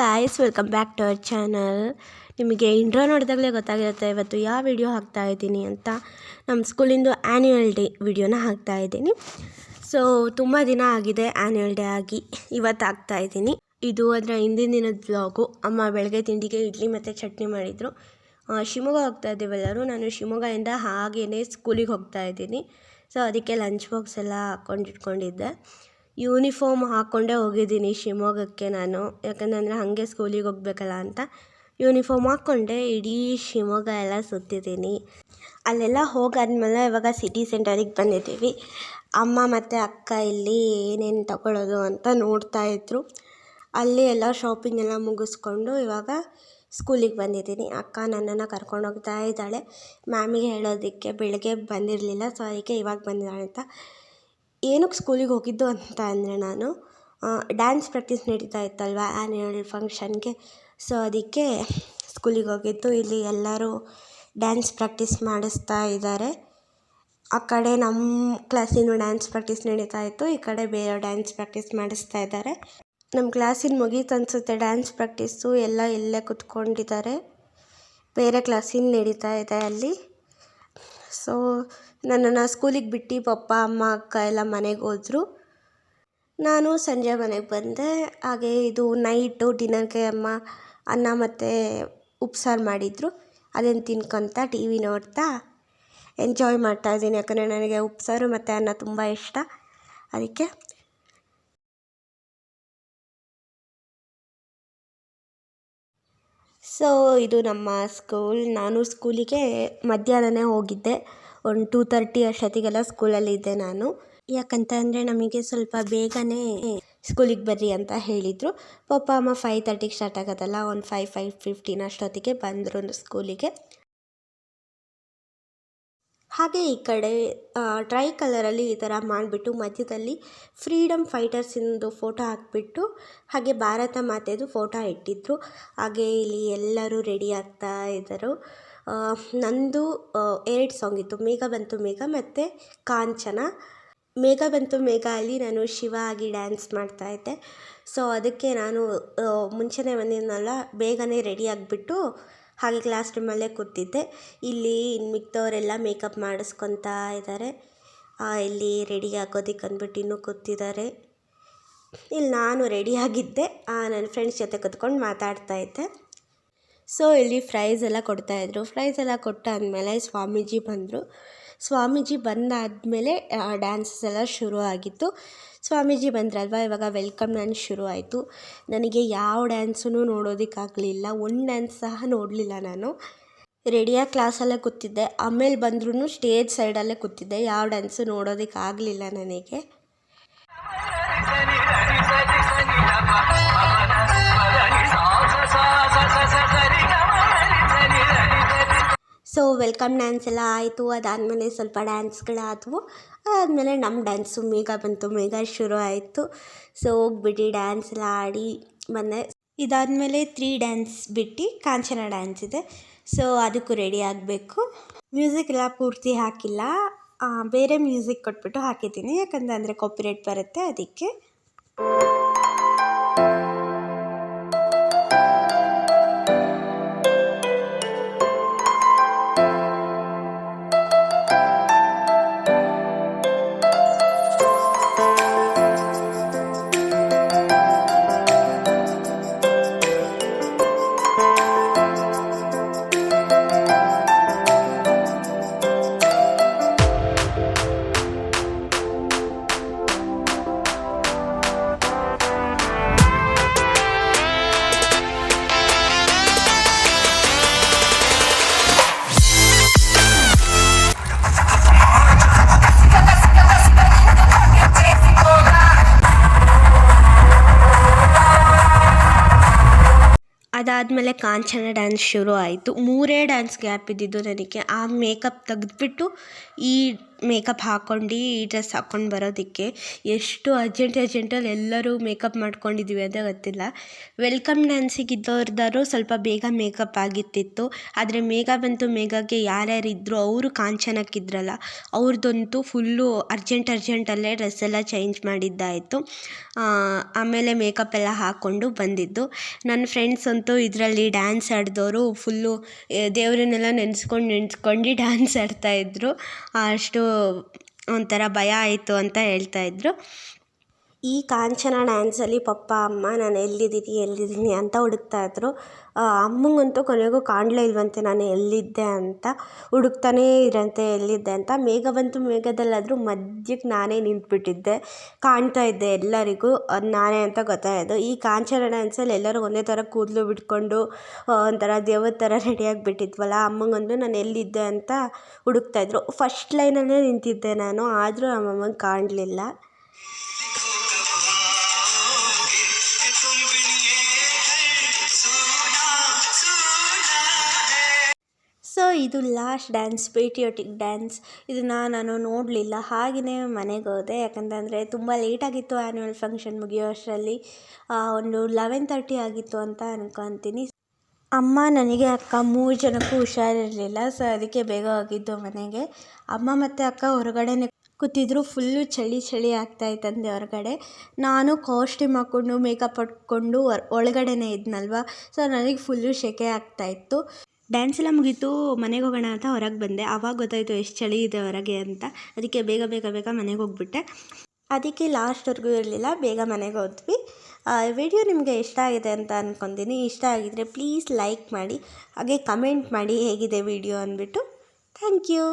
Guys, welcome back to our channel. ನಿಮಗೆ intro ನೋಡಿದಾಗಲೇ ಗೊತ್ತಾಗಿರುತ್ತೆ ಇವತ್ತು ಯಾವ ವಿಡಿಯೋ ಹಾಕ್ತಾ ಇದ್ದೀನಿ ಅಂತ. ನಮ್ಮ ಸ್ಕೂಲಿಂದು ಆ್ಯನ್ಯುವಲ್ ಡೇ ವಿಡಿಯೋನ ಹಾಕ್ತಾ ಇದ್ದೀನಿ. ಸೊ ತುಂಬ ದಿನ ಆಗಿದೆ ಆ್ಯನ್ಯುವಲ್ ಡೇ ಆಗಿ, ಇವತ್ತು ಹಾಕ್ತಾ ಇದ್ದೀನಿ. ಇದು ಅದರ ಹಿಂದಿನ ದಿನದ ಬ್ಲಾಗು. ಅಮ್ಮ ಬೆಳಗ್ಗೆ ತಿಂಡಿಗೆ ಇಡ್ಲಿ ಮತ್ತು ಚಟ್ನಿ ಮಾಡಿದರು. ಶಿವಮೊಗ್ಗ ಹೋಗ್ತಾ ಇದ್ದೀವೆಲ್ಲರೂ. ನಾನು ಶಿವಮೊಗ್ಗದಿಂದ ಹಾಗೇ ಸ್ಕೂಲಿಗೆ ಹೋಗ್ತಾ ಇದ್ದೀನಿ. ಸೊ ಅದಕ್ಕೆ ಲಂಚ್ ಬಾಕ್ಸ್ ಎಲ್ಲ ಹಾಕ್ಕೊಂಡಿಟ್ಕೊಂಡಿದ್ದೆ. ಯೂನಿಫಾರ್ಮ್ ಹಾಕ್ಕೊಂಡೇ ಹೋಗಿದ್ದೀನಿ ಶಿವಮೊಗ್ಗಕ್ಕೆ ನಾನು, ಯಾಕಂದರೆ ಹಾಗೆ ಸ್ಕೂಲಿಗೆ ಹೋಗ್ಬೇಕಲ್ಲ ಅಂತ ಯೂನಿಫಾರ್ಮ್ ಹಾಕ್ಕೊಂಡೆ ಇಡೀ ಶಿವಮೊಗ್ಗ ಎಲ್ಲ ಸುತ್ತಿದ್ದೀನಿ. ಅಲ್ಲೆಲ್ಲ ಹೋಗಾದ್ಮೇಲೆ ಇವಾಗ ಸಿಟಿ ಸೆಂಟರಿಗೆ ಬಂದಿದ್ದೀವಿ. ಅಮ್ಮ ಮತ್ತು ಅಕ್ಕ ಇಲ್ಲಿ ಏನೇನು ತಗೊಳ್ಳೋದು ಅಂತ ನೋಡ್ತಾಯಿದ್ರು. ಅಲ್ಲಿ ಎಲ್ಲ ಶಾಪಿಂಗ್ ಎಲ್ಲ ಮುಗಿಸ್ಕೊಂಡು ಇವಾಗ ಸ್ಕೂಲಿಗೆ ಬಂದಿದ್ದೀನಿ. ಅಕ್ಕ ನನ್ನನ್ನು ಕರ್ಕೊಂಡೋಗ್ತಾ ಇದ್ದಾಳೆ ಮ್ಯಾಮಿಗೆ ಹೇಳೋದಕ್ಕೆ. ಬೆಳಗ್ಗೆ ಬಂದಿರಲಿಲ್ಲ, ಸೊ ಅದಕ್ಕೆ ಇವಾಗ ಬಂದಿದ್ದಾಳೆ ಅಂತ. ಏನಕ್ಕೆ ಸ್ಕೂಲಿಗೆ ಹೋಗಿದ್ದು ಅಂತ ಅಂದರೆ, ನಾನು ಡ್ಯಾನ್ಸ್ ಪ್ರಾಕ್ಟೀಸ್ ನಡೀತಾ ಇತ್ತಲ್ವ ಆ್ಯನ್ಯುವಲ್ ಫಂಕ್ಷನ್ಗೆ, ಸೊ ಅದಕ್ಕೆ ಸ್ಕೂಲಿಗೆ ಹೋಗಿದ್ದು. ಇಲ್ಲಿ ಎಲ್ಲರೂ ಡ್ಯಾನ್ಸ್ ಪ್ರಾಕ್ಟೀಸ್ ಮಾಡಿಸ್ತಾ ಇದ್ದಾರೆ. ಆ ಕಡೆ ನಮ್ಮ ಕ್ಲಾಸಿನ ಡ್ಯಾನ್ಸ್ ಪ್ರಾಕ್ಟೀಸ್ ನಡೀತಾ ಇತ್ತು, ಈ ಕಡೆ ಬೇರೆ ಡ್ಯಾನ್ಸ್ ಪ್ರಾಕ್ಟೀಸ್ ಮಾಡಿಸ್ತಾ ಇದ್ದಾರೆ. ನಮ್ಮ ಕ್ಲಾಸಿನ ಮುಗೀತು ಅನಿಸುತ್ತೆ ಡ್ಯಾನ್ಸ್ ಪ್ರಾಕ್ಟೀಸು. ಎಲ್ಲ ಇಲ್ಲೇ ಕುತ್ಕೊಂಡಿದ್ದಾರೆ, ಬೇರೆ ಕ್ಲಾಸಿನ ನಡೀತಾ ಇದೆ ಅಲ್ಲಿ. ಸೊ ನನ್ನನ್ನು ಸ್ಕೂಲಿಗೆ ಬಿಟ್ಟು ಪಪ್ಪ ಅಮ್ಮ ಅಕ್ಕ ಎಲ್ಲ ಮನೆಗೆ ಹೋದರು. ನಾನು ಸಂಜೆ ಮನೆಗೆ ಬಂದೆ. ಹಾಗೆ ಇದು ನೈಟು ಡಿನ್ನರ್ಗೆ ಅಮ್ಮ ಅನ್ನ ಮತ್ತು ಉಪ್ಸಾರು ಮಾಡಿದರು. ಅದನ್ನು ತಿನ್ಕೊತ ಟಿ ವಿ ನೋಡ್ತಾ ಎಂಜಾಯ್ ಮಾಡ್ತಾಯಿದ್ದೀನಿ. ಯಾಕಂದರೆ ನನಗೆ ಉಪ್ಸಾರು ಮತ್ತು ಅನ್ನ ತುಂಬ ಇಷ್ಟ, ಅದಕ್ಕೆ. ಸೊ ಇದು ನಮ್ಮ ಸ್ಕೂಲ್. ನಾನು ಸ್ಕೂಲಿಗೆ ಮಧ್ಯಾಹ್ನನೇ ಹೋಗಿದ್ದೆ. ಒಂದು 2:30 ಅಷ್ಟೊತ್ತಿಗೆಲ್ಲ ಸ್ಕೂಲಲ್ಲಿದ್ದೆ ನಾನು. ಯಾಕಂತ ಅಂದರೆ ನಮಗೆ ಸ್ವಲ್ಪ ಬೇಗನೆ ಸ್ಕೂಲಿಗೆ ಬರ್ರಿ ಅಂತ ಹೇಳಿದರು. ಪಪ್ಪ ಅಮ್ಮ 5:30ಗೆ ಸ್ಟಾರ್ಟ್ ಆಗೋದಲ್ಲ, ಒಂದು 5:15 ಅಷ್ಟೊತ್ತಿಗೆ ಬಂದರು ಸ್ಕೂಲಿಗೆ. ಹಾಗೆ ಈ ಕಡೆ ಟ್ರೈ ಕಲರಲ್ಲಿ ಈ ಥರ ಮಾಡಿಬಿಟ್ಟು ಮಧ್ಯದಲ್ಲಿ ಫ್ರೀಡಮ್ ಫೈಟರ್ಸಿಂದು ಫೋಟೋ ಹಾಕಿಬಿಟ್ಟು ಹಾಗೆ ಭಾರತ ಮಾತೆದು ಫೋಟೋ ಇಟ್ಟಿದ್ರು. ಹಾಗೆ ಇಲ್ಲಿ ಎಲ್ಲರೂ ರೆಡಿ ಆಗ್ತಾ ಇದ್ದರು. ನಂದು 2 ಸಾಂಗ್ ಇತ್ತು, ಮೇಘ ಬಂತು ಮೇಘ ಮತ್ತು ಕಾಂಚನ. ಮೇಘ ಬಂತು ಮೇಘ ಅಲ್ಲಿ ನಾನು ಶಿವ ಆಗಿ ಡ್ಯಾನ್ಸ್ ಮಾಡ್ತಾಯಿದ್ದೆ. ಸೊ ಅದಕ್ಕೆ ನಾನು ಮುಂಚೆನೇ ಬಂದಿದ್ನಲ್ಲ, ಬೇಗನೆ ರೆಡಿ ಆಗಿಬಿಟ್ಟು ಹಾಗೆ ಕ್ಲಾಸ್ ರೂಮಲ್ಲೇ ಕೂತಿದ್ದೆ. ಇಲ್ಲಿ ಮಿಕ್ದವರೆಲ್ಲ ಮೇಕಪ್ ಮಾಡಿಸ್ಕೊತಾ ಇದ್ದಾರೆ. ಇಲ್ಲಿ ರೆಡಿ ಆಗೋದಕ್ಕೆ ಅಂದ್ಬಿಟ್ಟು ಇನ್ನೂ ಕೂತಿದ್ದಾರೆ. ಇಲ್ಲಿ ನಾನು ರೆಡಿಯಾಗಿದ್ದೆ, ನನ್ನ ಫ್ರೆಂಡ್ಸ್ ಜೊತೆ ಕೂತ್ಕೊಂಡು ಮಾತಾಡ್ತಾಯಿದ್ದೆ. ಸೊ ಇಲ್ಲಿ ಪ್ರೈಸ್ ಎಲ್ಲ ಕೊಡ್ತಾಯಿದ್ರು. ಪ್ರೈಸ್ ಎಲ್ಲ ಕೊಟ್ಟಾದಮೇಲೆ ಸ್ವಾಮೀಜಿ ಬಂದರು. ಸ್ವಾಮೀಜಿ ಬಂದಾದಮೇಲೆ ಡ್ಯಾನ್ಸಸ್ ಎಲ್ಲ ಶುರು ಆಗಿತ್ತು. ಸ್ವಾಮೀಜಿ ಬಂದ್ರಲ್ವ, ಇವಾಗ ವೆಲ್ಕಮ್ ಡ್ಯಾನ್ಸ್ ಶುರು ಆಯಿತು. ನನಗೆ ಯಾವ ಡ್ಯಾನ್ಸೂ ನೋಡೋದಕ್ಕಾಗಲಿಲ್ಲ, ಒಂದು ಡ್ಯಾನ್ಸ್ ಸಹ ನೋಡಲಿಲ್ಲ. ನಾನು ರೆಡಿಯಾಗಿ ಕ್ಲಾಸಲ್ಲೇ ಕೂತಿದ್ದೆ. ಆಮೇಲೆ ಬಂದ್ರೂ ಸ್ಟೇಜ್ ಸೈಡಲ್ಲೇ ಕೂತಿದ್ದೆ, ಯಾವ ಡ್ಯಾನ್ಸು ನೋಡೋದಕ್ಕಾಗಲಿಲ್ಲ ನನಗೆ. ಸೊ ವೆಲ್ಕಮ್ ಡ್ಯಾನ್ಸ್ ಎಲ್ಲ ಆಯಿತು. ಅದಾದಮೇಲೆ ಸ್ವಲ್ಪ ಡ್ಯಾನ್ಸ್ಗಳಾದವು. ಅದಾದಮೇಲೆ ನಮ್ಮ ಡ್ಯಾನ್ಸು ಮೇಘ ಬಂತು ಮೇಘ ಶುರು ಆಯಿತು. ಸೊ ಹೋಗ್ಬಿಟ್ಟು ಡ್ಯಾನ್ಸ್ ಎಲ್ಲ ಆಡಿ ಬಂದೆ. ಇದಾದಮೇಲೆ 3 ಡ್ಯಾನ್ಸ್ ಬಿಟ್ಟು ಕಾಂಚನ ಡ್ಯಾನ್ಸ್ ಇದೆ. ಸೊ ಅದಕ್ಕೂ ರೆಡಿ ಆಗಬೇಕು. ಮ್ಯೂಸಿಕ್ ಎಲ್ಲ ಪೂರ್ತಿ ಹಾಕಿಲ್ಲ, ಬೇರೆ ಮ್ಯೂಸಿಕ್ ಕೊಟ್ಬಿಟ್ಟು ಹಾಕಿದ್ದೀನಿ. ಯಾಕಂದರೆ ಕಾಪಿರೈಟ್ ಬರುತ್ತೆ, ಅದಕ್ಕೆ. ಅದಾದಮೇಲೆ ಕಾಂಚನ ಡ್ಯಾನ್ಸ್ ಶುರು ಆಯಿತು. 3 ಡ್ಯಾನ್ಸ್ ಗ್ಯಾಪ್ ಇದ್ದಿದ್ದು ನನಗೆ. ಆ ಮೇಕಪ್ ತೆಗೆದ್ಬಿಟ್ಟು ಈ ಮೇಕಪ್ ಹಾಕ್ಕೊಂಡು ಈ ಡ್ರೆಸ್ ಹಾಕ್ಕೊಂಡು ಬರೋದಕ್ಕೆ ಎಷ್ಟು ಅರ್ಜೆಂಟಲ್ಲಿ ಎಲ್ಲರೂ ಮೇಕಪ್ ಮಾಡ್ಕೊಂಡಿದ್ದೀವಿ ಅಂತ ಗೊತ್ತಿಲ್ಲ. ವೆಲ್ಕಮ್ ಡ್ಯಾನ್ಸಿಗೆ ಇದ್ದವ್ರದ್ದಾದ್ರು ಸ್ವಲ್ಪ ಬೇಗ ಮೇಕಪ್ ಆಗಿರ್ತಿತ್ತು. ಆದರೆ ಮೇಘಗೆ ಯಾರ್ಯಾರಿದ್ದರು ಅವರು ಕಾಂಚನಕ್ಕಿದ್ರಲ್ಲ ಅವ್ರದ್ದಂತೂ ಫುಲ್ಲು ಅರ್ಜೆಂಟಲ್ಲೇ ಡ್ರೆಸ್ ಎಲ್ಲ ಚೇಂಜ್ ಮಾಡಿದ್ದಾಯಿತು. ಆಮೇಲೆ ಮೇಕಪ್ ಎಲ್ಲ ಹಾಕ್ಕೊಂಡು ಬಂದಿದ್ದು. ನನ್ನ ಫ್ರೆಂಡ್ಸ್ ಅಂತೂ ಇದರಲ್ಲಿ ಡ್ಯಾನ್ಸ್ ಆಡಿದವರು ಫುಲ್ಲು ದೇವರನ್ನೆಲ್ಲ ನೆನೆಸ್ಕೊಂಡು ಡ್ಯಾನ್ಸ್ ಆಡ್ತಾಯಿದ್ರು. ಅಷ್ಟು ಒಂಥರ ಭಯ ಆಯಿತು ಅಂತ ಹೇಳ್ತಾಯಿದ್ರು. ಈ ಕಾಂಚನ ಡ್ಯಾನ್ಸಲ್ಲಿ ಪಪ್ಪ ಅಮ್ಮ ನಾನು ಎಲ್ಲಿದ್ದೀನಿ ಅಂತ ಹುಡುಕ್ತಾಯಿದ್ರು. ಅಮ್ಮಂಗಂತೂ ಕೊನೆಗೂ ಕಾಣಲೇ ಇಲ್ವಂತೆ ನಾನು ಎಲ್ಲಿದ್ದೆ ಅಂತ. ಹುಡುಕ್ತಾನೇ ಇದ್ರಂತೆ ಎಲ್ಲಿದ್ದೆ ಅಂತ. ಮೇಘದಲ್ಲಾದರೂ ಮಧ್ಯಕ್ಕೆ ನಾನೇ ನಿಂತ್ಬಿಟ್ಟಿದ್ದೆ, ಕಾಣ್ತಾ ಇದ್ದೆ ಎಲ್ಲರಿಗೂ, ಅದು ನಾನೇ ಅಂತ ಗೊತ್ತಾಯಿತು. ಈ ಕಾಂಚನ ಡ್ಯಾನ್ಸಲ್ಲಿ ಎಲ್ಲರೂ ಒಂದೇ ಥರ ಕೂದಲು ಬಿಟ್ಕೊಂಡು ಒಂಥರ ದೇವರ ಥರ ರೆಡಿಯಾಗಿಬಿಟ್ಟಿದ್ವಲ್ಲ, ಅಮ್ಮಂಗಂತೂ ನಾನು ಎಲ್ಲಿದ್ದೆ ಅಂತ ಹುಡುಕ್ತಾಯಿದ್ರು. ಫಸ್ಟ್ ಲೈನಲ್ಲೇ ನಿಂತಿದ್ದೆ ನಾನು, ಆದರೂ ನಮ್ಮಮ್ಮಂಗೆ ಕಾಣಲಿಲ್ಲ. ಸೊ ಇದು ಲಾಸ್ಟ್ ಡ್ಯಾನ್ಸ್, ಪೇಟ್ರಿಯಾಟಿಕ್ ಡ್ಯಾನ್ಸ್. ಇದನ್ನು ನಾನು ನೋಡಲಿಲ್ಲ, ಹಾಗೆಯೇ ಮನೆಗೆ ಹೋದೆ. ಯಾಕಂತಂದರೆ ತುಂಬ ಲೇಟಾಗಿತ್ತು ಆ್ಯನ್ಯುವಲ್ ಫಂಕ್ಷನ್ ಮುಗಿಯೋ ಅಷ್ಟರಲ್ಲಿ. ಒಂದು 11:30 ಆಗಿತ್ತು ಅಂತ ಅನ್ಕೊತೀನಿ. ಅಮ್ಮ, ನನಗೆ, ಅಕ್ಕ 3 ಜನಕ್ಕೂ ಹುಷಾರಿರಲಿಲ್ಲ. ಸೊ ಅದಕ್ಕೆ ಬೇಗ ಹೋಗಿದ್ದು ಮನೆಗೆ. ಅಮ್ಮ ಮತ್ತು ಅಕ್ಕ ಹೊರಗಡೆನೇ ಕೂತಿದ್ರು. ಫುಲ್ಲು ಚಳಿ ಆಗ್ತಾಯಿತ್ತಂದೆ ಹೊರಗಡೆ. ನಾನು ಕಾಸ್ಟ್ಯೂಮ್ ಹಾಕ್ಕೊಂಡು ಮೇಕಪ್ ಹಾಕ್ಕೊಂಡು ಒಳಗಡೆನೇ ಇದ್ನಲ್ವ, ಸೊ ನನಗೆ ಫುಲ್ಲು ಸೆಕೆ ಆಗ್ತಾಯಿತ್ತು. ಡ್ಯಾನ್ಸ್ ಎಲ್ಲ ಮುಗೀತು, ಮನೆಗೆ ಹೋಗೋಣ ಅಂತ ಹೊರಗೆ ಬಂದೆ. ಆವಾಗ ಗೊತ್ತಾಯಿತು ಎಷ್ಟು ಚಳಿ ಇದೆ ಹೊರಗೆ ಅಂತ. ಅದಕ್ಕೆ ಬೇಗ ಮನೆಗೆ ಹೋಗ್ಬಿಟ್ಟೆ. ಅದಕ್ಕೆ ಲಾಸ್ಟ್ವರೆಗೂ ಇರಲಿಲ್ಲ, ಬೇಗ ಮನೆಗೆ ಹೋದ್ವಿ. ವಿಡಿಯೋ ನಿಮಗೆ ಇಷ್ಟ ಆಗಿದೆ ಅಂತ ಅಂದ್ಕೊತೀನಿ. ಇಷ್ಟ ಆಗಿದರೆ ಪ್ಲೀಸ್ ಲೈಕ್ ಮಾಡಿ, ಹಾಗೆ ಕಮೆಂಟ್ ಮಾಡಿ ಹೇಗಿದೆ ವಿಡಿಯೋ ಅಂದ್ಬಿಟ್ಟು. Thank you.